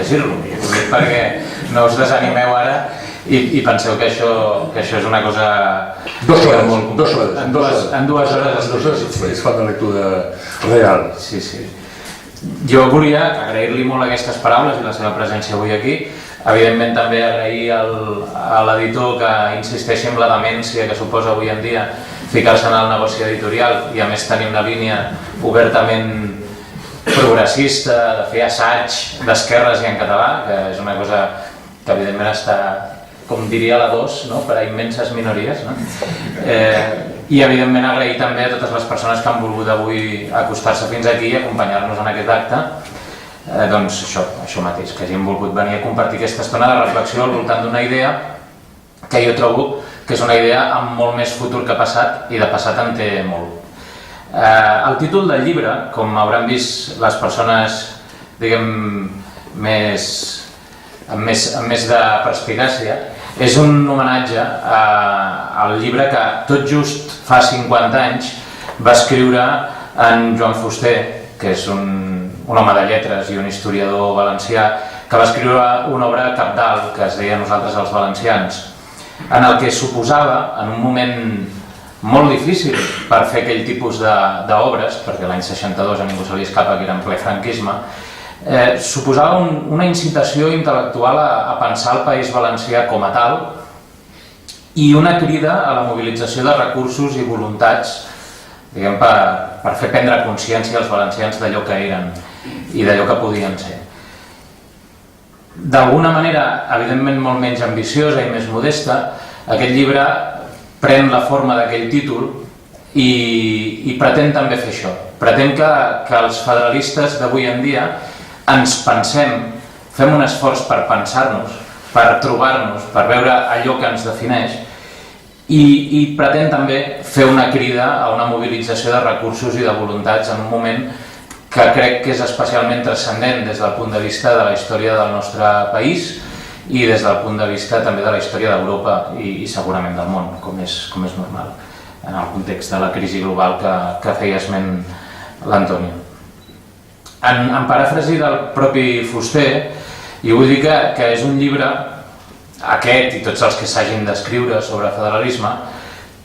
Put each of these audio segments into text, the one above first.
llegir-lo. Ho dic perquè no us desanimeu ara i penseu que això és una cosa... 2 hores. En 2 hores es fa una lectura real. Sí. Jo volia agrair-li molt aquestes paraules i la seva presència avui aquí. Evidentment també agrair a l'editor que insisteixi en la demència que suposa avui en dia ficar-se en el negoci editorial i a més tenir una línia obertament progressista, de fer assaig d'esquerres i en català, que és una cosa que evidentment està, com diria la 2, per a immenses minories. I evidentment agrair també a totes les persones que han volgut avui acostar-se fins aquí i acompanyar-nos en aquest acte. Doncs això mateix, que hagin volgut venir a compartir aquesta estona de reflexió al voltant d'una idea que jo trobo que és una idea amb molt més futur que passat, i de passat en té molt. El títol del llibre, com hauran vist les persones, diguem, amb més de perspicàcia, és un homenatge al llibre que tot just fa 50 anys va escriure en Joan Fuster, que és un home de lletres i un historiador valencià, que va escriure una obra cabdal que es deia Nosaltres els valencians, en el que suposava, en un moment molt difícil per fer aquell tipus d'obres, perquè l'any 62 a ningú se li escapa que era en ple franquisme, suposava una incitació intel·lectual a pensar el País Valencià com a tal i una crida a la mobilització de recursos i voluntats, diguem, per fer prendre consciència als valencians d'allò que eren i d'allò que podien ser. D'alguna manera, evidentment molt menys ambiciosa i més modesta, aquest llibre pren la forma d'aquell títol i pretén també fer això. Pretén que els federalistes d'avui en dia ens pensem, fem un esforç per pensar-nos, per trobar-nos, per veure allò que ens defineix, i pretén també fer una crida a una mobilització de recursos i de voluntats en un moment que crec que és especialment transcendent des del punt de vista de la història del nostre país i des del punt de vista també de la història d'Europa i segurament del món, com és normal, en el context de la crisi global que feia esment l'Antonio. En paràfrasi del propi Fuster, jo vull dir que és un llibre, aquest i tots els que s'hagin d'escriure sobre federalisme,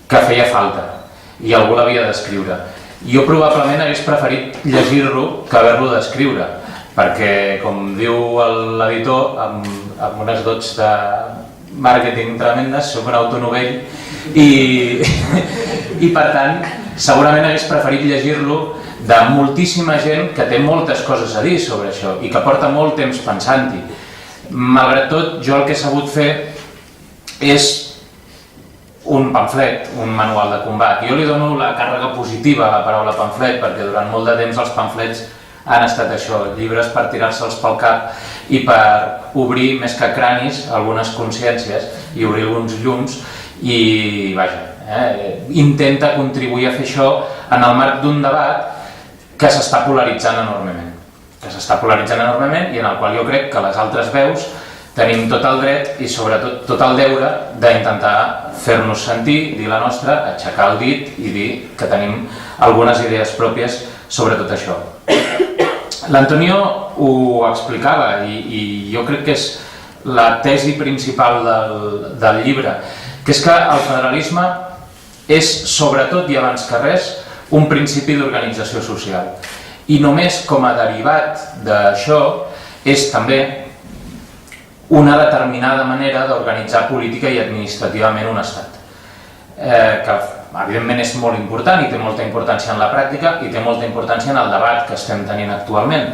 que feia falta i algú l'havia d'escriure. Jo probablement hagués preferit llegir-lo que haver-lo d'escriure, perquè, com diu l'editor, amb unes dots de màrqueting tremendes, soc un autonovell i per tant, segurament hagués preferit llegir-lo de moltíssima gent que té moltes coses a dir sobre això i que porta molt temps pensant-hi. Malgrat tot, jo el que he sabut fer és un pamflet, un manual de combat. Jo li dono la càrrega positiva a la paraula pamflet perquè durant molt de temps els pamflets han estat això, llibres per tirar-se'ls pel cap i per obrir més que cranis algunes consciències i obrir alguns llums i vaja, intenta contribuir a fer això en el marc d'un debat que s'està polaritzant enormement. I en el qual jo crec que les altres veus tenim tot el dret i sobretot tot el deure d'intentar fer-nos sentir, dir la nostra, aixecar el dit i dir que tenim algunes idees pròpies sobre tot això. L'Antonio ho explicava i jo crec que és la tesi principal del llibre, que és que el federalisme és sobretot i abans que res un principi d'organització social i només com a derivat d'això és també una determinada manera d'organitzar política i administrativament un estat, que evidentment és molt important i té molta importància en la pràctica i té molta importància en el debat que estem tenint actualment,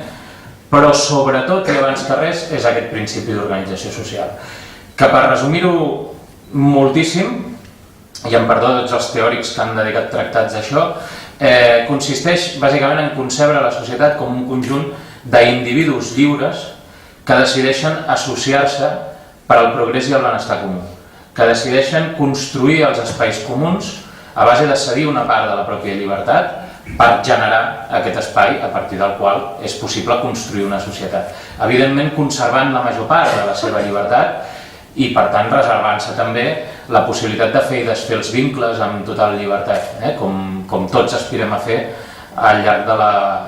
però sobretot i abans que res és aquest principi d'organització social, que per resumir-ho moltíssim, i em perdó tots els teòrics que han dedicat tractats a això, consisteix bàsicament en concebre la societat com un conjunt d'individus lliures que decideixen associar-se per al progrés i el benestar comú, que decideixen construir els espais comuns a base de cedir una part de la pròpia llibertat per generar aquest espai a partir del qual és possible construir una societat. Evidentment conservant la major part de la seva llibertat i per tant reservant-se també la possibilitat de fer i desfer els vincles amb total llibertat, com tots aspirem a fer al llarg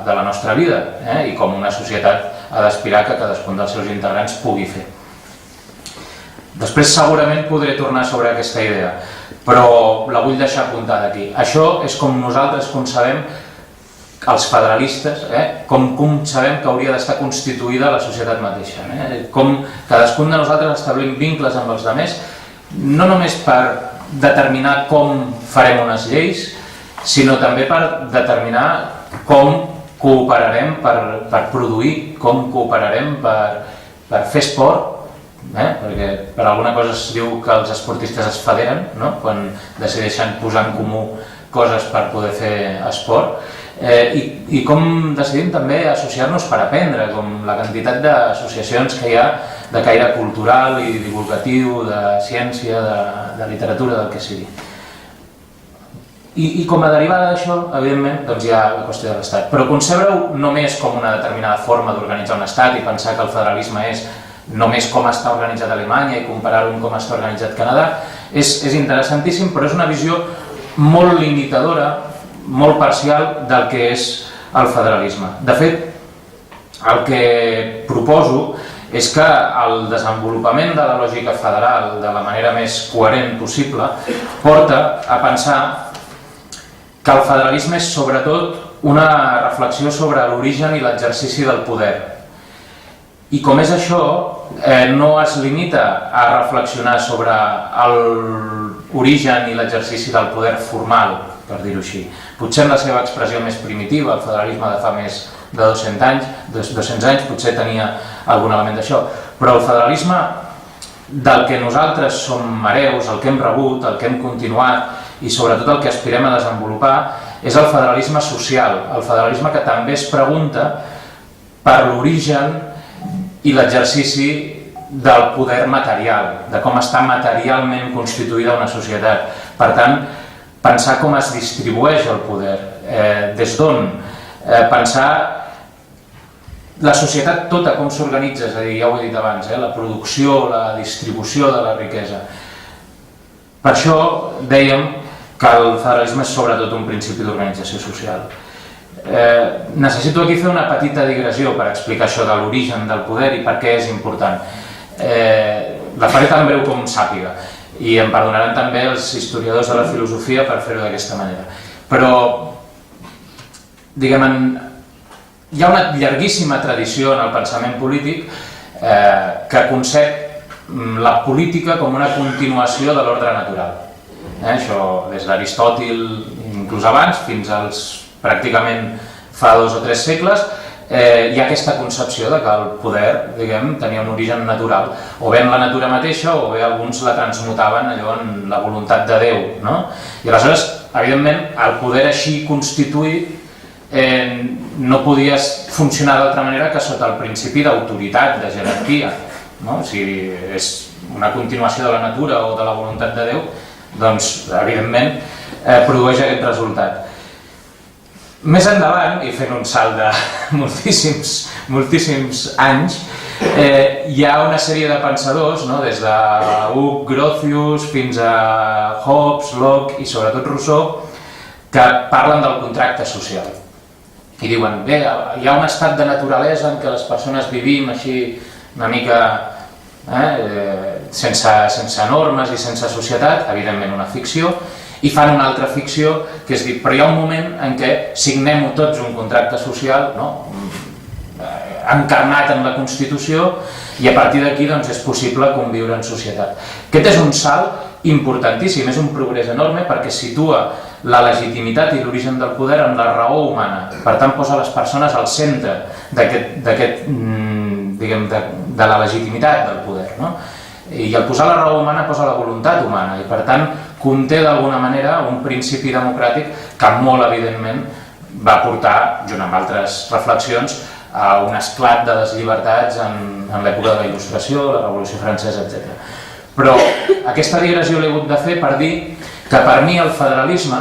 de la nostra vida, i com una societat ha d'aspirar que cadascun dels seus integrants pugui fer. Després segurament podré tornar sobre aquesta idea, però la vull deixar apuntada aquí. Això és com nosaltres concebem els federalistes, com concebem que hauria d'estar constituïda la societat mateixa, com cadascun de nosaltres establim vincles amb els altres, no només per determinar com farem unes lleis, sinó també per determinar com cooperarem per produir, com cooperarem per fer esport, perquè per alguna cosa es diu que els esportistes es federen, quan decideixen posar en comú coses per poder fer esport, i com decidim també associar-nos per aprendre, com la quantitat d'associacions que hi ha de caire cultural i divulgatiu, de ciència, de literatura, del que sigui. I com a derivada d'això, evidentment, doncs hi ha la qüestió de l'Estat. Però concebre-ho només com una determinada forma d'organitzar un Estat i pensar que el federalisme és només com està organitzat Alemanya i comparar-ho amb com està organitzat Canadà és interessantíssim, però és una visió molt limitadora, molt parcial del que és el federalisme. De fet, el que proposo és que el desenvolupament de la lògica federal de la manera més coherent possible porta a pensar que el federalisme és sobretot una reflexió sobre l'origen i l'exercici del poder. I com és això, no es limita a reflexionar sobre l'origen i l'exercici del poder formal, per dir-ho així. Potser en la seva expressió més primitiva, el federalisme de fa més de 200 anys, potser tenia algun element d'això, però el federalisme del que nosaltres som hereus, el que hem rebut, el que hem continuat i sobretot el que aspirem a desenvolupar és el federalisme social, el federalisme que també es pregunta per l'origen i l'exercici del poder material, de com està materialment constituïda una societat. Per tant, pensar com es distribueix el poder, des d'on, pensar la societat tota com s'organitza, és a dir, ja ho he dit abans, la producció, la distribució de la riquesa. Per això dèiem que el federalisme és sobretot un principi d'organització social. Necessito aquí fer una petita digressió per explicar això de l'origen del poder i per què és important. La faré tan breu com sàpiga i em perdonaran també els historiadors de la filosofia per fer-ho d'aquesta manera. Però, diguem, hi ha una llarguíssima tradició en el pensament polític que concep la política com una continuació de l'ordre natural. Això des d'Aristòtil, inclús abans, fins als pràcticament fa 2 o 3 segles, hi ha aquesta concepció de que el poder, diguem, tenia un origen natural, o bé en la natura mateixa, o bé alguns la transmutaven allò en la voluntat de Déu, no? I aleshores, evidentment, el poder així constituït no podia funcionar d'altra manera que sota el principi d'autoritat, de jerarquia, no? Si és una continuació de la natura o de la voluntat de Déu, doncs, evidentment, produeix aquest resultat. Més endavant, i fent un salt de moltíssims anys, hi ha una sèrie de pensadors, des de Hug, Grotius fins a Hobbes, Locke i sobretot Rousseau, que parlen del contracte social. I diuen, bé, hi ha un estat de naturalesa en què les persones vivim així una mica sense normes i sense societat, evidentment una ficció, i fan una altra ficció que és dir, però hi ha un moment en què signem tots un contracte social encarnat en la Constitució i a partir d'aquí és possible conviure en societat. Aquest és un salt importantíssim, és un progrés enorme perquè situa la legitimitat i l'origen del poder en la raó humana, per tant posa les persones al centre de la legitimitat del poder. I al posar la raó humana posa la voluntat humana i per tant conté d'alguna manera un principi democràtic que molt evidentment va portar, junt amb altres reflexions, a un esclat de les llibertats en l'època de la Il·lustració, la Revolució Francesa, etc. Però aquesta digressió l'he hagut de fer per dir que per mi el federalisme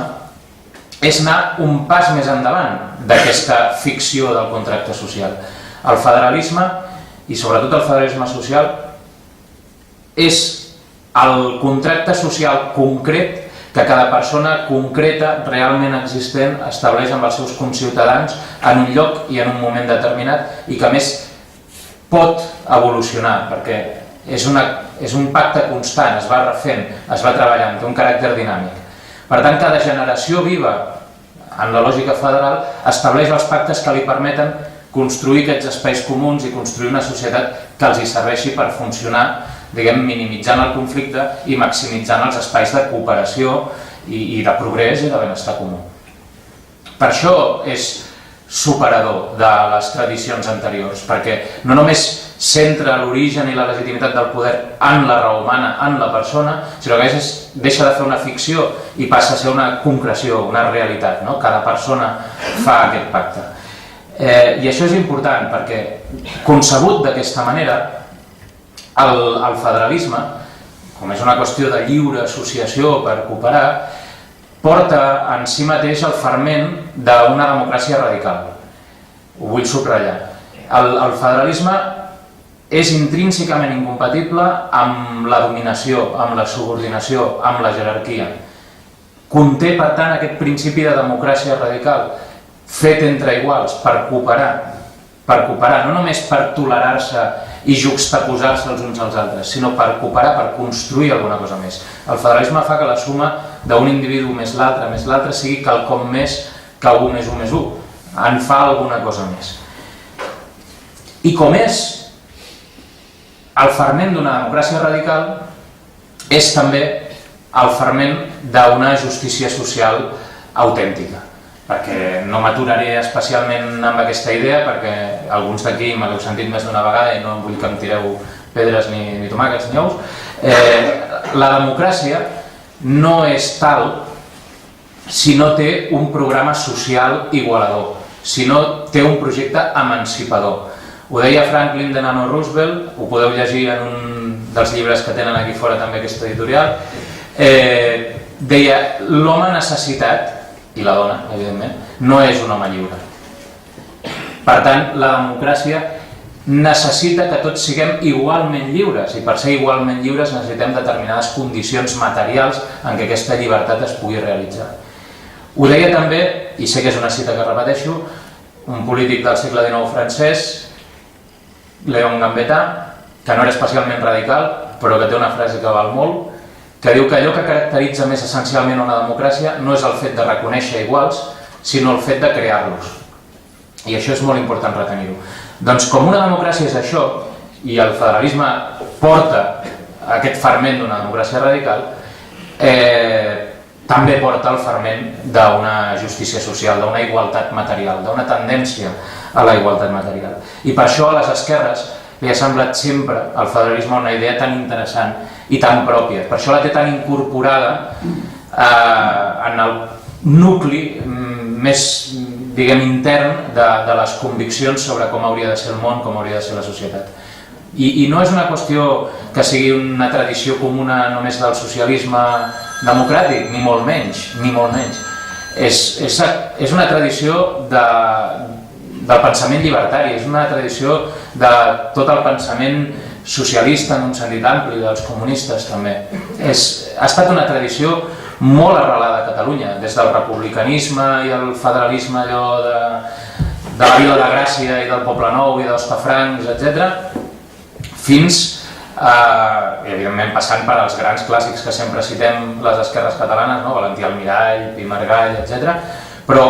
és anar un pas més endavant d'aquesta ficció del contracte social. El federalisme, i sobretot el federalisme social, és el contracte social concret que cada persona concreta, realment existent, estableix amb els seus conciutadans en un lloc i en un moment determinat i que a més pot evolucionar, perquè és un pacte constant, es va refent, es va treballant, té un caràcter dinàmic. Per tant, cada generació viva, en la lògica federal, estableix els pactes que li permeten construir aquests espais comuns i construir una societat que els hi serveixi per funcionar, diguem, minimitzant el conflicte i maximitzant els espais de cooperació i de progrés i de benestar comú. Per això és superador de les tradicions anteriors, perquè no només centra l'origen i la legitimitat del poder en la raó humana, en la persona, sinó que deixa de fer una ficció i passa a ser una concreció, una realitat, no? Cada persona fa aquest pacte. I això és important perquè, concebut d'aquesta manera, el federalisme, com és una qüestió de lliure associació per cooperar, porta en si mateix el ferment d'una democràcia radical. Ho vull subratllar. El federalisme és intrínsecament incompatible amb la dominació, amb la subordinació, amb la jerarquia. Conté, per tant, aquest principi de democràcia radical, fet entre iguals, per cooperar, no només per tolerar-se i juxtaposar-se els uns als altres, sinó per cooperar, per construir alguna cosa més. El federalisme fa que la suma d'un individu més l'altre sigui quelcom més que 1 més 1 més 1. En fa alguna cosa més. I com és el ferment d'una democràcia radical, és també el ferment d'una justícia social autèntica. Perquè no m'aturaré especialment amb aquesta idea, perquè alguns d'aquí m'heu sentit més d'una vegada i no vull que em tireu pedres ni tomàquets ni ous. La democràcia no és tal si no té un programa social igualador, si no té un projecte emancipador. Ho deia Franklin Delano Roosevelt, ho podeu llegir en un dels llibres que tenen aquí fora també aquesta editorial, deia: l'home necessitat, i la dona, evidentment, no és un home lliure. Per tant, la democràcia necessita que tots siguem igualment lliures, i per ser igualment lliures necessitem determinades condicions materials en què aquesta llibertat es pugui realitzar. Ho deia també, i sé que és una cita que repeteixo, un polític del segle XIX francès, Léon Gambetta, que no era especialment radical, però que té una frase que val molt, que diu que allò que caracteritza més essencialment una democràcia no és el fet de reconèixer iguals, sinó el fet de crear-los. I això és molt important retenir-ho. Doncs com una democràcia és això, i el federalisme porta aquest ferment d'una democràcia radical, també porta el ferment d'una justícia social, d'una igualtat material, d'una tendència a la igualtat material. I per això a les esquerres li ha semblat sempre el federalisme una idea tan interessant i tan pròpia. Per això la té tan incorporada en el nucli més, diguem, intern de les conviccions sobre com hauria de ser el món, com hauria de ser la societat. I no és una qüestió que sigui una tradició comuna només del socialisme democràtic, ni molt menys, ni molt menys. És una tradició del pensament llibertari, és una tradició de tot el pensament socialista en un sentit ampli, dels comunistes també. Ha estat una tradició molt arrelada a Catalunya, des del republicanisme i el federalisme allò de la Vila de Gràcia i del Poblenou i d'Hostafrancs, etc., fins, evidentment passant per als grans clàssics que sempre citem les esquerres catalanes, Valentí Almirall, Pi Margall, etc. Però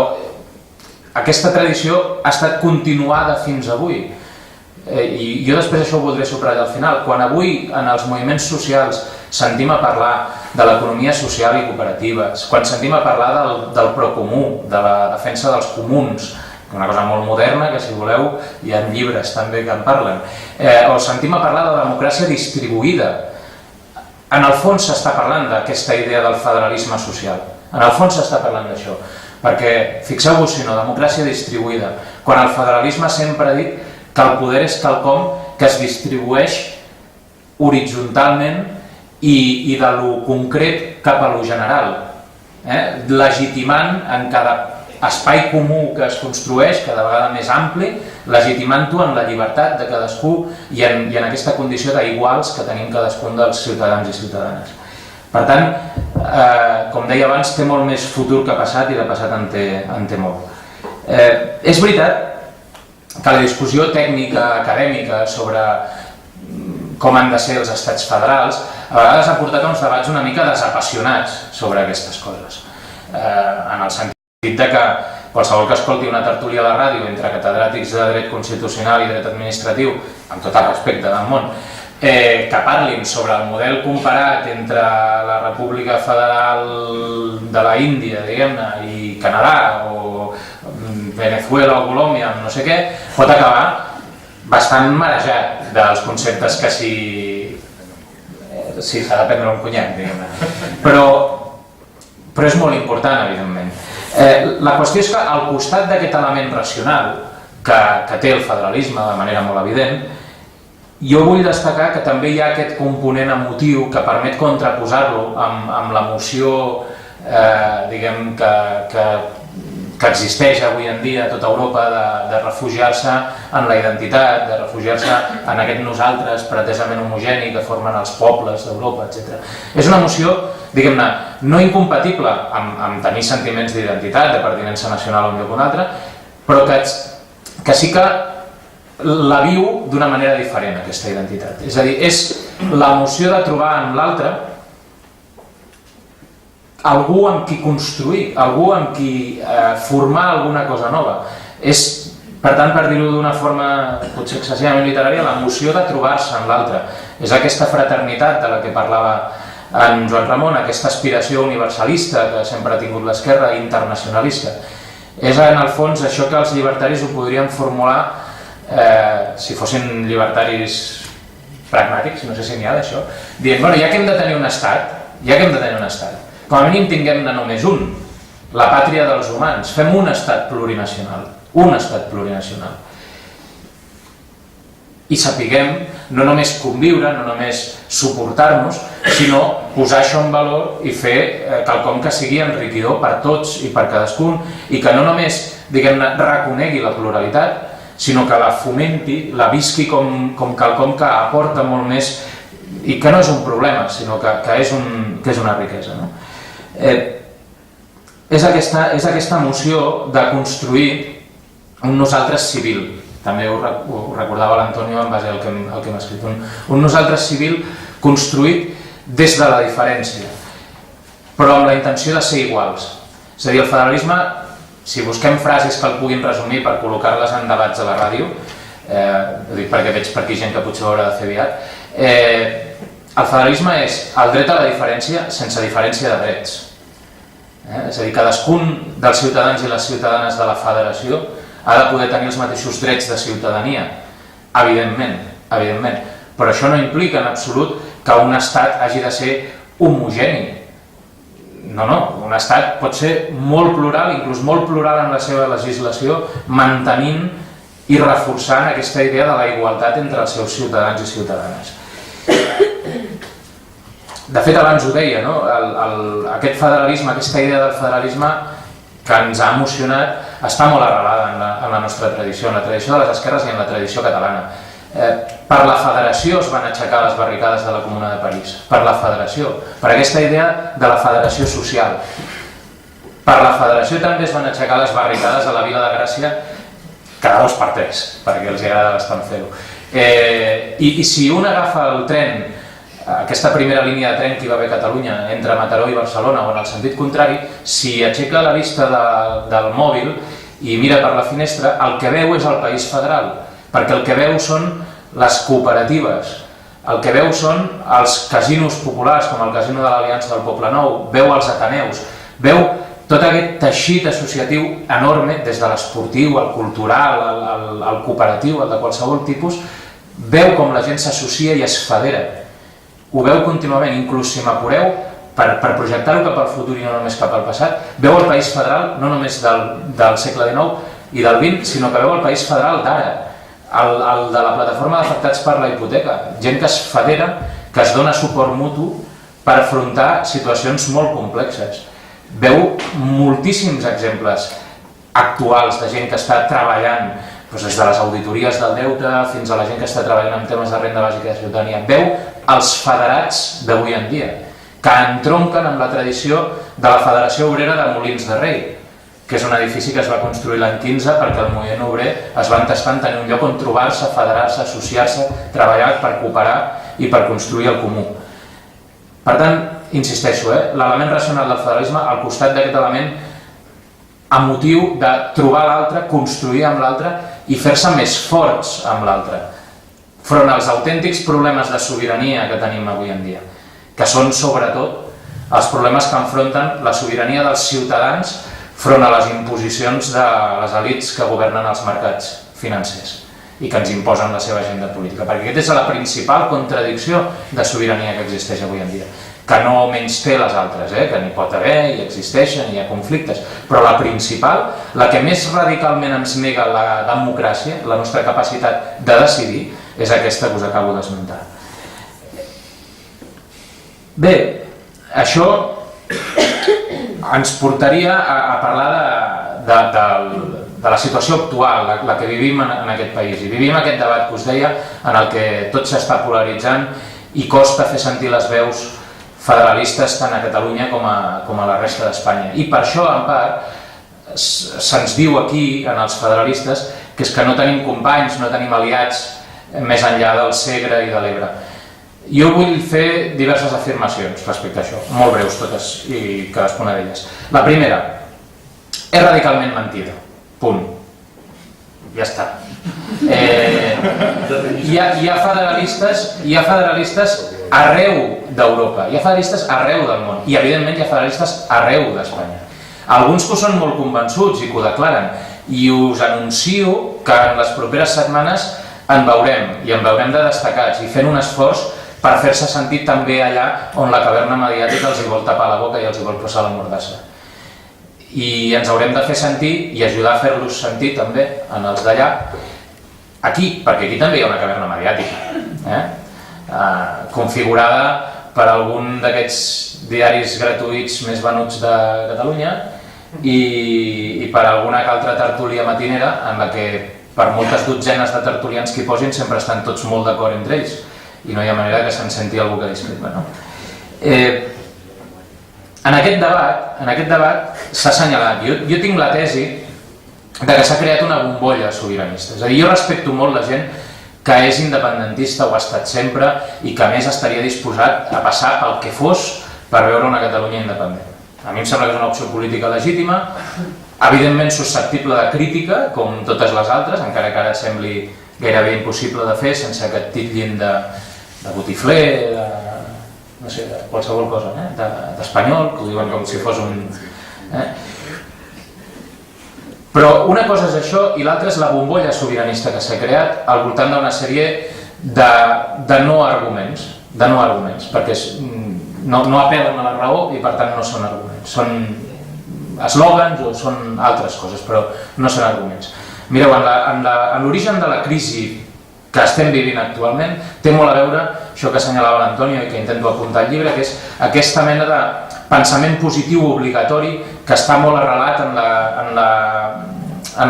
aquesta tradició ha estat continuada fins avui. I jo després això ho voldré subratllar al final. Quan avui en els moviments socials sentim a parlar de l'economia social i cooperatives, quan sentim a parlar del procomú, de la defensa dels comuns, una cosa molt moderna que, si voleu, hi ha llibres també que en parlen, o sentim a parlar de democràcia distribuïda, en el fons s'està parlant d'aquesta idea del federalisme social. En el fons s'està parlant d'això. Perquè, fixeu-vos si no, democràcia distribuïda, quan el federalisme sempre ha dit que el poder és quelcom que es distribueix horitzontalment i de lo concret cap a lo general, legitimant en cada espai comú que es construeix, cada vegada més ampli, legitimant-ho en la llibertat de cadascú i en aquesta condició d'iguals que tenim cadascun dels ciutadans i ciutadanes. Per tant, com deia abans, té molt més futur que passat i de passat en té molt. És veritat que la discussió tècnica, acadèmica, sobre com han de ser els estats federals, a vegades ha portat a uns debats una mica desapassionats sobre aquestes coses. En el sentit de que qualsevol que escolti una tertúlia de ràdio entre catedràtics de dret constitucional i dret administratiu, amb tot el respecte del món, que parlin sobre el model comparat entre la República Federal de la Índia, diguem-ne, i Canadà, o Venezuela o Colòmbia, no sé què, pot acabar bastant marejat dels conceptes que sí s'ha de prendre un conyac, diguem-ne. Però és molt important, evidentment. La qüestió és que al costat d'aquest element racional que té el federalisme de manera molt evident, jo vull destacar que també hi ha aquest component emotiu que permet contraposar-lo amb l'emoció que existeix avui en dia a tota Europa de refugiar-se en la identitat, de refugiar-se en aquest nosaltres pretesament homogeni que formen els pobles d'Europa, etc. És una emoció, diguem-ne, no incompatible amb tenir sentiments d'identitat, de pertinença nacional a un lloc o un altre, però que sí que la viu d'una manera diferent, aquesta identitat. És a dir, és l'emoció de trobar en l'altre algú amb qui construir, algú amb qui formar alguna cosa nova. És, per tant, per dir-ho d'una forma potser excessivament literària, l'emoció de trobar-se en l'altre. És aquesta fraternitat de la que parlava en Joan Ramon, aquesta aspiració universalista que sempre ha tingut l'esquerra, internacionalista. És, en el fons, això que els llibertaris ho podrien formular si fossin llibertaris pragmàtics, no sé si n'hi ha d'això, dient, bueno, ja que hem de tenir un estat, com a mínim tinguem-ne només un, la pàtria dels humans, fem un estat plurinacional, i sapiguem no només conviure, no només suportar-nos, sinó posar això en valor i fer quelcom que sigui enriquidor per tots i per cadascun, i que no només, diguem-ne, reconegui la pluralitat, sinó que la fomenti, la visqui com quelcom que aporta molt més i que no és un problema, sinó que és una riquesa. És aquesta emoció de construir un nosaltres civil. També ho recordava l'Antonio en base al que hem escrit. Un nosaltres civil construït des de la diferència, però amb la intenció de ser iguals. És a dir, el federalisme, si busquem frases que el puguin resumir per col·locar-les en debats a la ràdio, ho dic perquè veig per aquí gent que potser ho haurà de fer aviat, el federalisme és el dret a la diferència sense diferència de drets. És a dir, cadascun dels ciutadans i les ciutadanes de la federació ha de poder tenir els mateixos drets de ciutadania, evidentment, però això no implica en absolut que un estat hagi de ser homogeni. No, un estat pot ser molt plural, inclús molt plural en la seva legislació, mantenint i reforçant aquesta idea de la igualtat entre els seus ciutadans i ciutadanes. De fet, abans ho deia, aquest federalisme, aquesta idea del federalisme que ens ha emocionat, està molt arrelada en la nostra tradició, en la tradició de les esquerres i en la tradició catalana. Per la federació es van aixecar les barricades de la Comuna de París, per la federació, per aquesta idea de la federació social. Per la federació també es van aixecar les barricades a la Vila de Gràcia cada 2 per 3, perquè els agrada bastant fer-ho. I si un agafa el tren, aquesta primera línia de tren que hi va haver a Catalunya entre Mataró i Barcelona, o en el sentit contrari, si aixeca la vista del mòbil i mira per la finestra, el que veu és el país federal, perquè el que veu són les cooperatives, el que veu són els casinos populars, com el casino de l'Aliança del Poble Nou, veu els ateneus, veu tot aquest teixit associatiu enorme, des de l'esportiu, el cultural, el cooperatiu, el de qualsevol tipus, veu com la gent s'associa i es federa. Ho veu contínuament, inclús si m'apureu, per projectar-ho cap al futur i no només cap al passat, veu el país federal no només del segle XIX i del XX, sinó que veu el país federal d'ara, el de la plataforma d'afectats per la hipoteca, gent que es federa, que es dona suport mutu per afrontar situacions molt complexes. Veu moltíssims exemples actuals de gent que està treballant, des de les auditories del deute fins a la gent que està treballant en temes de renda bàsica de ciutadania. Veu els federats d'avui en dia, que entronquen amb la tradició de la Federació Obrera de Molins de Rei, que és un edifici que es va construir l'any 15 perquè el moviment obrer es va entestar en tenir un lloc on trobar-se, federar-se, associar-se, treballar per cooperar i per construir el comú. Per tant, insisteixo, l'element racional del federalisme al costat d'aquest element amb motiu de trobar l'altre, construir amb l'altre i fer-se més forts amb l'altre, front als autèntics problemes de sobirania que tenim avui en dia, que són sobretot els problemes que enfronten la sobirania dels ciutadans front a les imposicions de les elits que governen els mercats financers i que ens imposen la seva agenda política, perquè aquesta és la principal contradicció de sobirania que existeix avui en dia, que no menys té les altres, que n'hi pot haver i existeixen, hi ha conflictes, però la principal, la que més radicalment ens nega la democràcia, la nostra capacitat de decidir, és aquesta que us acabo d'esmentar. Bé, això ens portaria a parlar de la situació actual, la que vivim en aquest país. I vivim aquest debat que us deia, en el que tot s'està polaritzant i costa fer sentir les veus federalistes tant a Catalunya com a la resta d'Espanya. I per això, en part, se'ns diu aquí, en els federalistes, que és que no tenim companys, no tenim aliats més enllà del Segre i de l'Ebre. Jo vull fer diverses afirmacions respecte a això, molt breus totes i cadascuna d'elles. La primera, és radicalment mentida, punt. Ja està. Hi ha federalistes arreu d'Europa, hi ha federalistes arreu del món i evidentment hi ha federalistes arreu d'Espanya. Alguns que ho són molt convençuts i que ho declaren, i us anuncio que en les properes setmanes en veurem, i en veurem de destacats, i fent un esforç per fer-se sentir també allà on la caverna mediàtica els hi vol tapar la boca i els hi vol posar la mordassa. I ens haurem de fer sentir i ajudar a fer-los sentir també en els d'allà, aquí, perquè aquí també hi ha una caverna mediàtica, configurada per algun d'aquests diaris gratuïts més venuts de Catalunya i per alguna altra tertúlia matinera en la que per moltes dotzenes de tertulians que hi posin sempre estan tots molt d'acord entre ells i no hi ha manera que se'n senti algú que discrepa. En aquest debat s'ha assenyalat, jo tinc la tesi de que s'ha creat una bombolla sobiranista. És a dir, jo respecto molt la gent que és independentista o ha estat sempre i que a més estaria disposat a passar pel que fos per veure una Catalunya independent. A mi em sembla que és una opció política legítima, evidentment susceptible de crítica, com totes les altres, encara que ara sembli gairebé impossible de fer sense que et titllin de botifler, no sé, de qualsevol cosa, d'espanyol, que ho diuen com si fos un... Però una cosa és això i l'altra és la bombolla sobiranista que s'ha creat al voltant d'una sèrie de no arguments, perquè no apel·len a la raó i per tant no són arguments, són eslògans o són altres coses, però no són arguments. Mireu, en l'origen de la crisi que estem vivint actualment té molt a veure, això que assenyalava l'Antonio i que intento apuntar al llibre, que és aquesta mena de pensament positiu obligatori que està molt arrelat en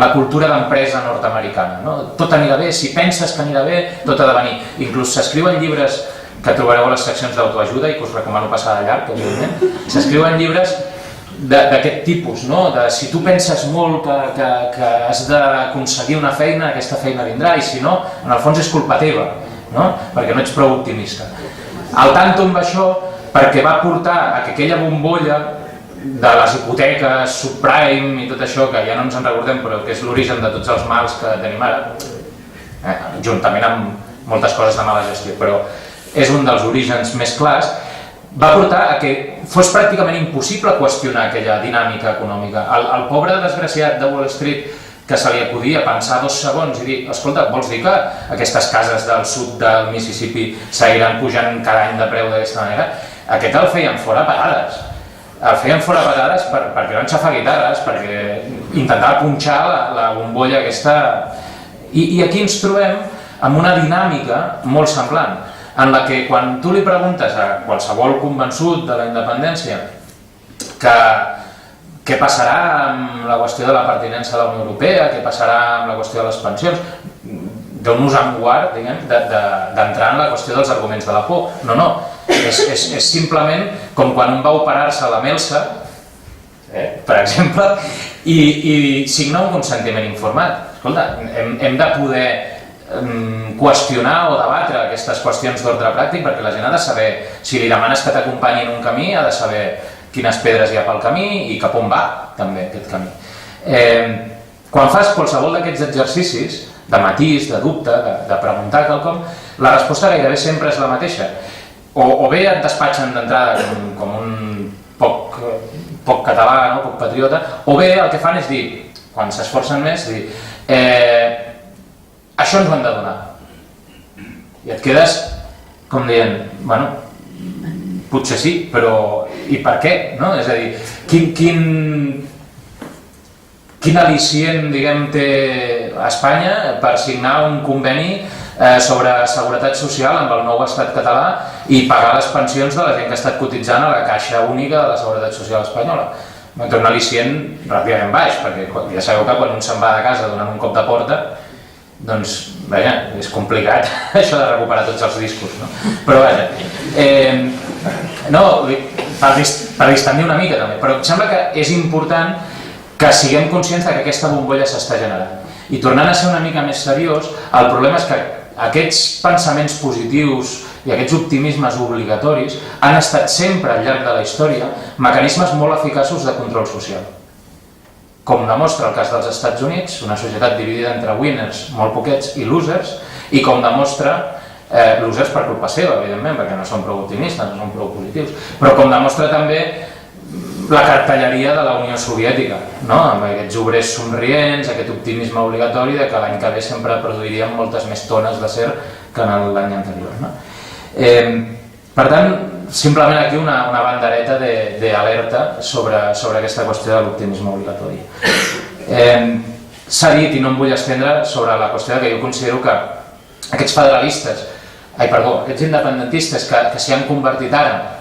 la cultura d'empresa nord-americana. Tot anirà bé, si penses que anirà bé, tot ha de venir. Inclús s'escriuen llibres que trobareu a les seccions d'autoajuda i que us recomano passar de llarg, evidentment. S'escriuen llibres d'aquest tipus, de si tu penses molt que has d'aconseguir una feina, aquesta feina vindrà, i si no, en el fons és culpa teva, perquè no ets prou optimista. Al tanto amb això, perquè va portar a que aquella bombolla de les hipoteques, subprime i tot això, que ja no ens en recordem, però que és l'origen de tots els mals que tenim ara, juntament amb moltes coses de mala gestió, però és un dels orígens més clars, va portar a que fos pràcticament impossible qüestionar aquella dinàmica econòmica. El pobre desgraciat de Wall Street que se li acudia pensar 2 segons i dir, escolta, vols dir que aquestes cases del sud del Mississippi seguiran pujant cada any de preu d'aquesta manera? Aquest el feien fora a patades. El feien fora a patades perquè no enxafa guitarres, perquè intentava punxar la bombolla aquesta. I aquí ens trobem amb una dinàmica molt semblant, en la que quan tu li preguntes a qualsevol convençut de la independència què passarà amb la qüestió de la pertinença a la Unió Europea, què passarà amb la qüestió de les pensions, Déu-nos en guard d'entrar en la qüestió dels arguments de la por. No, És simplement com quan un va operar-se la melsa, per exemple, i signa un consentiment informat. Escolta, hem de poder qüestionar o debatre aquestes qüestions d'ordre pràctic, perquè la gent ha de saber, si li demanes que t'acompanyi en un camí, ha de saber quines pedres hi ha pel camí i cap on va també aquest camí. Quan fas qualsevol d'aquests exercicis de matís, de dubte, de preguntar quelcom, la resposta gairebé sempre és la mateixa. O bé et despatxen d'entrada com un poc català, poc patriota, o bé el que fan és dir, quan s'esforcen més, dir això ens ho hem de donar. I et quedes com dient, bueno, potser sí, però i per què? És a dir, quin al·licient, diguem, té Espanya per signar un conveni sobre seguretat social amb el nou estat català i pagar les pensions de la gent que ha estat cotitzant a la Caixa Única de la Seguretat Social Espanyola? Té un al·licient relativament baix, perquè ja sabeu que quan un se'n va de casa donant un cop de porta, doncs, vaja, és complicat això de recuperar tots els discos, no? Però vaja, per distendir una mica també, però em sembla que és important que siguem conscients que aquesta bombolla s'està generant. I tornant a ser una mica més seriós, el problema és que aquests pensaments positius i aquests optimismes obligatoris han estat sempre al llarg de la història mecanismes molt eficaços de control social. Com demostra el cas dels Estats Units, una societat dividida entre winners, molt poquets, i losers, i com demostra, losers per culpa seva, evidentment, perquè no són prou optimistes, no són prou positius, però com demostra també la cartelleria de la Unió Soviètica, amb aquests obrers somrients, aquest optimisme obligatori de que l'any que ve sempre produiríem moltes més tones d'acer que en l'any anterior. Per tant, simplement aquí una bandereta d'alerta sobre aquesta qüestió de l'optimisme obligatori. S'ha dit, i no em vull estendre, sobre la qüestió que jo considero que aquests independentistes que s'hi han convertit ara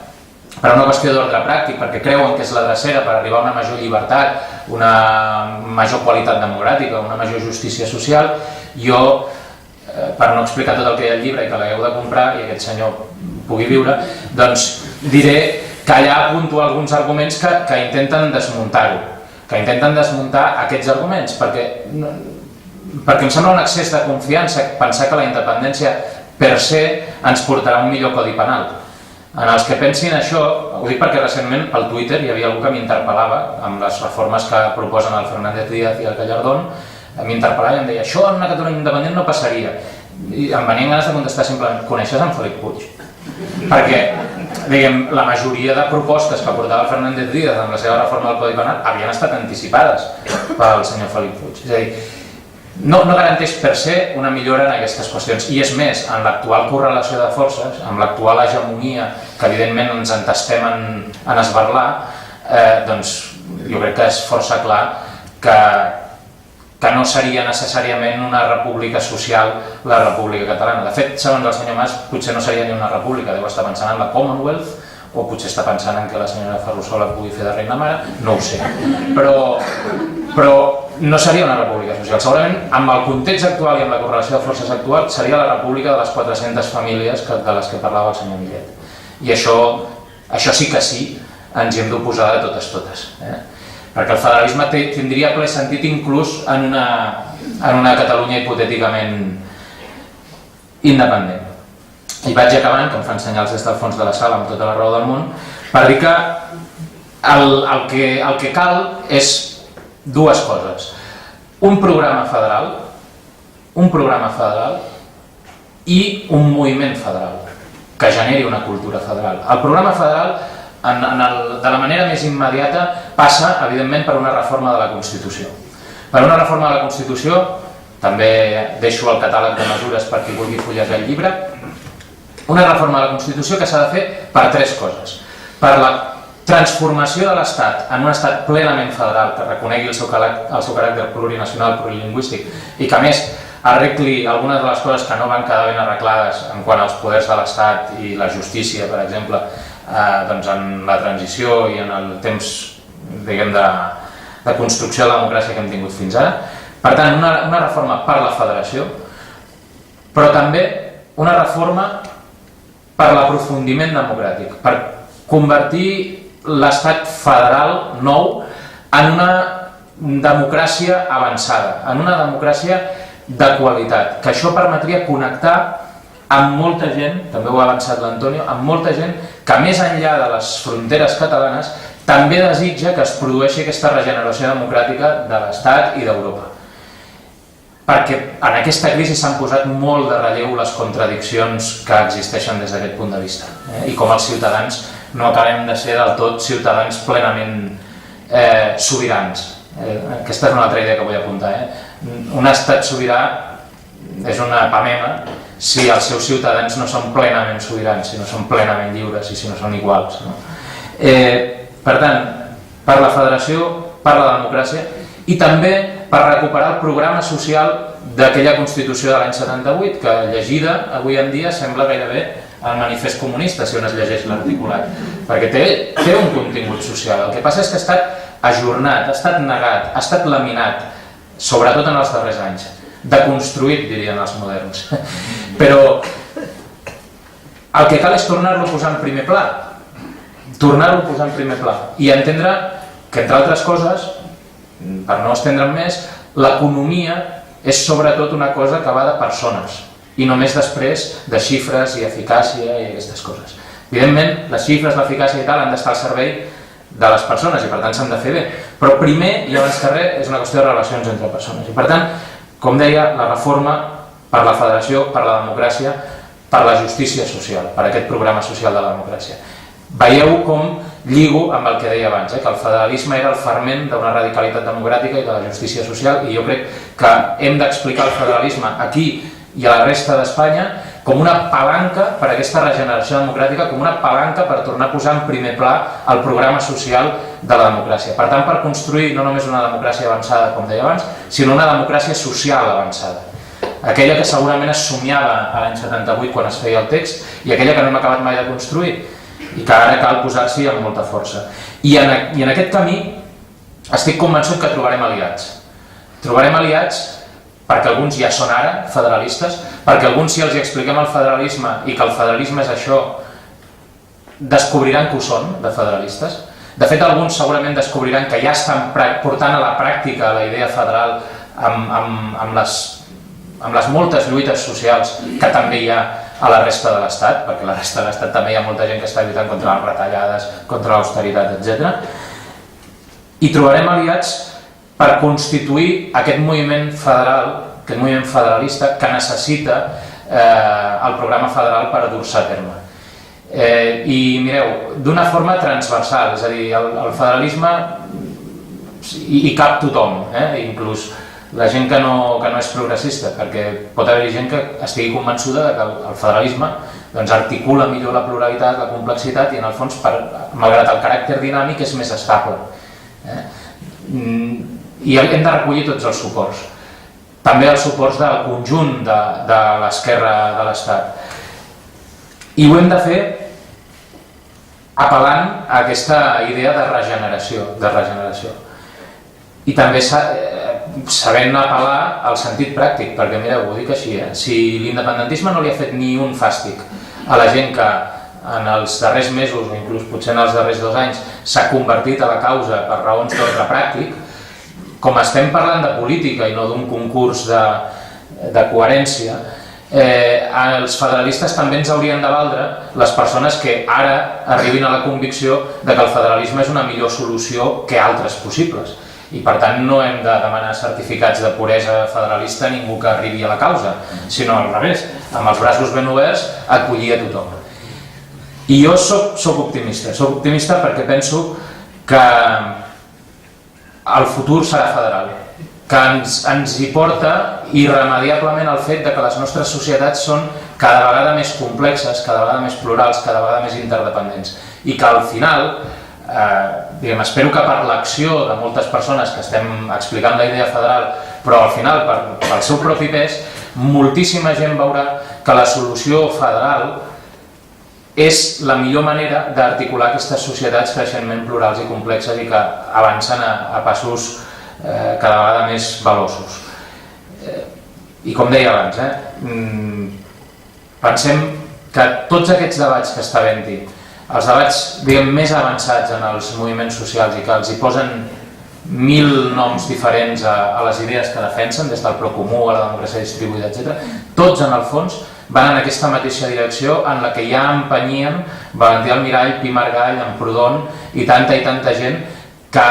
per una qüestió d'ordre pràctic, perquè creuen que és la drecera per arribar a una major llibertat, una major qualitat democràtica, una major justícia social, jo, per no explicar tot el que hi ha al llibre i que l'hagueu de comprar i aquest senyor pugui viure, doncs diré que allà apunto alguns arguments que intenten desmuntar-ho, que intenten desmuntar aquests arguments, perquè em sembla un excés de confiança pensar que la independència per se ens portarà un millor codi penal. En els que pensin això, ho dic perquè recentment pel Twitter hi havia algú que m'interpel·lava amb les reformes que proposen el Fernández Díaz i el Gallardón, m'interpel·lava i em deia això en una Catalunya independent no passaria. I em venien ganes de contestar simplement, coneixes en Felip Puig? Perquè, diguem, la majoria de propostes que portava el Fernández Díaz amb la seva reforma del Codi Penal havien estat anticipades pel senyor Felip Puig. És a dir, no garanteix per se una millora en aquestes qüestions. I és més, en l'actual correlació de forces, amb l'actual hegemonia que evidentment ens entestem en esberlar, doncs jo crec que és força clar que no seria necessàriament una república social la república catalana. De fet, segons el senyor Mas, potser no seria ni una república, deu estar pensant en la Commonwealth, o potser està pensant en que la senyora Ferrusola pugui fer de reina mare, no ho sé. Però no seria una república social. Segurament, amb el context actual i amb la correlació de forces actual, seria la república de les 400 famílies de les que parlava el senyor Millet. I això sí que sí, ens hi hem d'oposar de totes. Perquè el federalisme tindria ple sentit inclús en una Catalunya hipotèticament independent. I vaig acabant, que em fan senyals des del fons de la sala amb tota la raó del món, per dir que el que cal és dues coses. Un programa federal i un moviment federal que generi una cultura federal. El programa federal, de la manera més immediata, passa, evidentment, per una reforma de la Constitució. Per una reforma de la Constitució, també deixo el catàleg de mesures per qui vulgui fullejar el llibre, una reforma de la Constitució que s'ha de fer per tres coses. Per la transformació de l'Estat en un Estat plenament federal que reconegui el seu caràcter plurinacional, plurilingüístic i que a més arregli algunes de les coses que no van quedar ben arreglades en quant als poders de l'Estat i la justícia, per exemple, en la transició i en el temps, diguem, de construcció de la democràcia que hem tingut fins ara. Per tant, una reforma per la federació, però també una reforma per l'aprofundiment democràtic, per convertir l'estat federal nou en una democràcia avançada, en una democràcia de qualitat, que això permetria connectar amb molta gent, també ho ha avançat l'Antonio, amb molta gent que més enllà de les fronteres catalanes també desitja que es produeixi aquesta regeneració democràtica de l'Estat i d'Europa. Perquè en aquesta crisi s'han posat molt de relleu les contradiccions que existeixen des d'aquest punt de vista, i com els ciutadans no acabem de ser del tot ciutadans plenament sobirans. Aquesta és una altra idea que vull apuntar. Un estat sobirà és una pamema si els seus ciutadans no són plenament sobirans, si no són plenament lliures i si no són iguals. Per tant, per la federació, per la democràcia i també per recuperar el programa social d'aquella Constitució de l'any 78, que llegida avui en dia sembla gairebé el manifest comunista, si on es llegeix l'articulat, perquè té un contingut social. El que passa és que ha estat ajornat, ha estat negat, ha estat laminat, sobretot en els darrers anys, deconstruït, dirien els moderns. Però el que cal és tornar-lo a posar en primer pla, i entendre que, entre altres coses, per no estendre'm més, l'economia és sobretot una cosa que va de persones i només després de xifres i eficàcia i aquestes coses. Evidentment, les xifres, l'eficàcia i tal han d'estar al servei de les persones i per tant s'han de fer bé, però primer i abans que res és una qüestió de relacions entre persones i per tant, com deia, la reforma per la federació, per la democràcia, per la justícia social, per aquest programa social de la democràcia. Veieu com lligo amb el que deia abans, que el federalisme era el ferment d'una radicalitat democràtica i de la justícia social, i jo crec que hem d'explicar el federalisme aquí i a la resta d'Espanya com una palanca per a aquesta regeneració democràtica, com una palanca per tornar a posar en primer pla el programa social de la democràcia. Per tant, per construir no només una democràcia avançada, com deia abans, sinó una democràcia social avançada. Aquella que segurament es somiava a l'any 78 quan es feia el text i aquella que no hem acabat mai de construir i que ara cal posar-s'hi amb molta força. I en aquest camí estic convençut que trobarem aliats. Trobarem aliats perquè alguns ja són ara federalistes, perquè alguns, si els expliquem el federalisme i que el federalisme és això, descobriran que ho són, de federalistes. De fet, alguns segurament descobriran que ja estan portant a la pràctica la idea federal amb les moltes lluites socials que també hi ha a la resta de l'Estat, perquè a la resta de l'Estat també hi ha molta gent que està lluitant contra les retallades, contra l'austeritat, etc. I trobarem aliats per constituir aquest moviment federal, aquest moviment federalista que necessita el programa federal per dur-se a terme. I mireu, d'una forma transversal, és a dir, el federalisme hi cap tothom, inclús la gent que no és progressista, perquè pot haver-hi gent que estigui convençuda que el federalisme articula millor la pluralitat, la complexitat i en el fons, malgrat el caràcter dinàmic, és més estable. I hem de recollir tots els suports. També els suports del conjunt de l'esquerra de l'Estat. I ho hem de fer apel·lant a aquesta idea de regeneració. I també sabent apel·lar al sentit pràctic, perquè mireu, ho dic així, si l'independentisme no li ha fet ni un fàstic a la gent que en els darrers mesos, o inclús potser en els darrers 2 anys, s'ha convertit a la causa per raons d'ordre pràctic, com estem parlant de política i no d'un concurs de coherència, els federalistes també ens haurien de valdre les persones que ara arribin a la convicció de que el federalisme és una millor solució que altres possibles. I per tant no hem de demanar certificats de puresa federalista a ningú que arribi a la causa, sinó al revés, amb els braços ben oberts, acollir a tothom. I jo soc optimista perquè penso que el futur serà federal, que ens hi porta irremediablement el fet que les nostres societats són cada vegada més complexes, cada vegada més plurals, cada vegada més interdependents, i que al final espero que per l'acció de moltes persones que estem explicant la idea federal, però al final pel seu propi pes, moltíssima gent veurà que la solució federal és la millor manera d'articular aquestes societats creixentment plurals i complexes i que avancen a passos cada vegada més veloços. I com deia abans, pensem que tots aquests debats que està havent-hi, els debats diguem, més avançats en els moviments socials i que els hi posen 1000 noms diferents a les idees que defensen, des del procomú a la democràcia distribuïda, etc., tots en el fons van en aquesta mateixa direcció en la que ja empenyien Valentí Almirall, Pi Margall, Proudhon i tanta gent que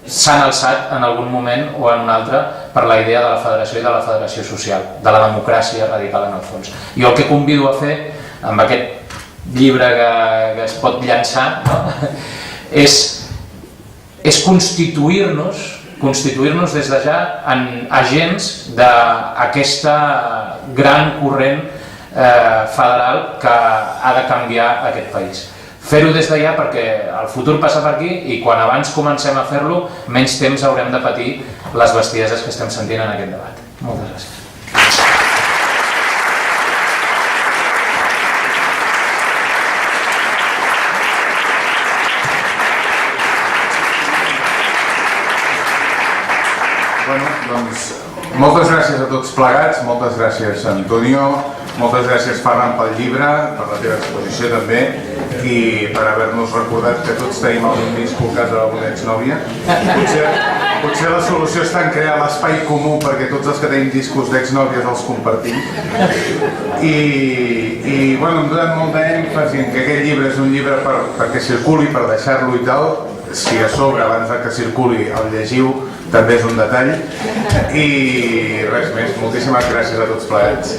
s'han alçat en algun moment o en un altre per la idea de la federació i de la federació social, de la democràcia radical en el fons. Jo el que convido a fer amb aquest llibre que es pot llançar, no? és constituir-nos des de ja en agents d'aquesta gran corrent federal que ha de canviar aquest país. Fer-ho des d'allà perquè el futur passa per aquí i quan abans comencem a fer-lo menys temps haurem de patir les bestieses que estem sentint en aquest debat. Moltes gràcies. Doncs moltes gràcies a tots plegats, moltes gràcies Antonio, moltes gràcies Ferran pel llibre, per la teva exposició també i per haver-nos recordat que tots tenim algun disco a casa d'alguna exnòvia. Potser la solució està en crear l'espai comú perquè tots els que tenim discos d'exnòvies els compartim. I bueno, em donen molt d'èmfasi en que aquest llibre és un llibre perquè circuli, per deixar-lo i tal. Si a sobre, abans que circuli, el llegiu, també és un detall. I res més, moltíssimes gràcies a tots plegats.